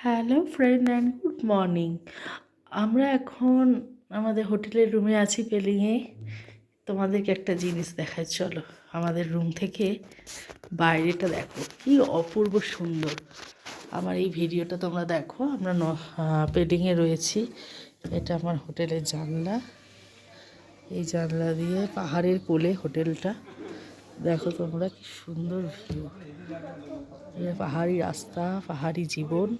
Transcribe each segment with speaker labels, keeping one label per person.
Speaker 1: Hello friend and good morning. আমরা এখন আমাদের হোটেলের রুমে আছি পেলিংয়ে। তোমাদেরকে একটা জিনিস দেখাই, চলো। আমাদের রুম থেকে বাইরেটা দেখো, কি অপূর্ব সুন্দর। আমার এই ভিডিওটা তোমরা দেখো। আমরা পেলিংয়ে রয়েছি। এটা আমার হোটেলের জানলা। এই জানলা দিয়ে পাহাড়ের কোলে হোটেলটা। দেখো তোমরা, কি সুন্দর ভিউ। পাহাড়ি রাস্তা, পাহাড়ি জীবন।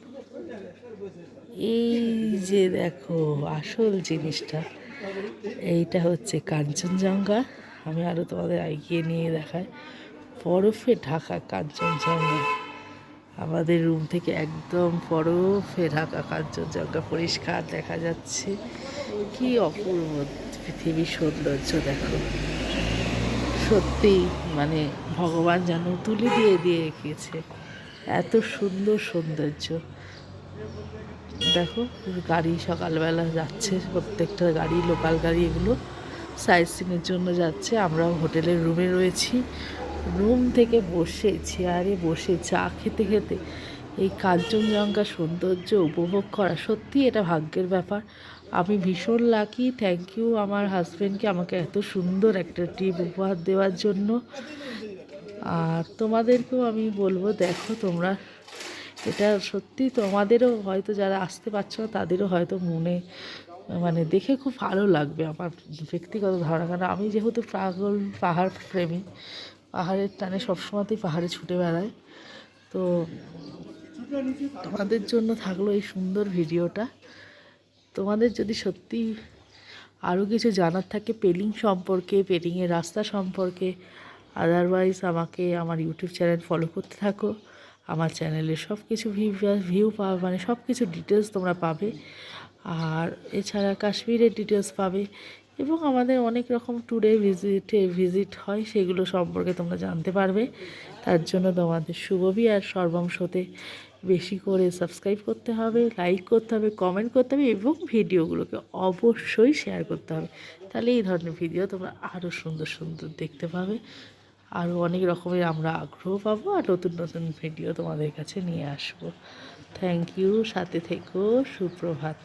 Speaker 1: এই যে দেখো আসল জিনিসটা, এইটা হচ্ছে কাঞ্চনজঙ্ঘা। আমি আরও তোমাদের এগিয়ে নিয়ে দেখাই। বরফে ঢাকা কাঞ্চনজঙ্ঘা। আমাদের রুম থেকে একদম বরফে ঢাকা কাঞ্চনজঙ্ঘা পরিষ্কার দেখা যাচ্ছে। কি অপূর্ব পৃথিবীর সৌন্দর্য দেখো। সত্যি মানে ভগবান যেন তুলি দিয়ে দিয়ে রেখেছে। এত সুন্দর সৌন্দর্য দেখো। গাড়ি সকালবেলা যাচ্ছে, প্রত্যেকটা গাড়ি, লোকাল গাড়ি, এগুলো সাইট সিনের জন্য যাচ্ছে। আমরাও হোটেলের রুমে রয়েছি। রুম থেকে বসে চেয়ারে বসে চা খেতে খেতে এই কাঞ্চনজঙ্ঘা সৌন্দর্য উপভোগ করা, সত্যি এটা ভাগ্যের ব্যাপার। আমি ভীষণ লাকি। থ্যাংক ইউ আমার হাজব্যান্ডকে আমাকে এত সুন্দর একটা ট্রিপ উপহার দেওয়ার জন্য। আর তোমাদেরকেও আমি বলবো, দেখো তোমরা, এটা সত্যি তোমাদেরও হয়তো, যারা আসতে পারছো না তাদেরও হয়তো মনে মানে দেখে খুব ভালো লাগবে। আমার ব্যক্তিগত ধারণা, কারণ আমি যেহেতু পাগল পাহাড় প্রেমী, পাহাড়ের টানে সবসময়তেই পাহাড়ে ছুটে বেড়াই। তো তোমাদের জন্য থাকলো এই সুন্দর ভিডিওটা। তোমাদের যদি সত্যি আরও কিছু জানার থাকে পেলিং সম্পর্কে, পেলিংয়ের রাস্তা সম্পর্কে, আদারওয়াইজ আমাকে আমার ইউটিউব চ্যানেল ফলো করতে থাকো। আমার চ্যানেলে সব কিছু ভিউ পাবে, মানে সব কিছু ডিটেলস তোমরা পাবে। আর এছাড়া কাশ্মীরের ডিটেলস পাবে, এবং আমাদের অনেক রকম ট্যুরে ভিজিট হয়, সেগুলো সম্পর্কে তোমরা জানতে পারবে। তার জন্য তোমাদের শুভবি আর সর্বাংশতে বেশি করে সাবস্ক্রাইব করতে হবে, লাইক করতে হবে, কমেন্ট করতে হবে, এবং ভিডিওগুলোকে অবশ্যই শেয়ার করতে হবে। তাহলে এই ধরনের ভিডিও তোমরা আরও সুন্দর সুন্দর দেখতে পাবে। আরও অনেক রকমের আমরা আগ্রহ পাবো, আর নতুন নতুন ভিডিও তোমাদের কাছে নিয়ে আসবো। থ্যাংক ইউ, সাথে থেকো, সুপ্রভাত।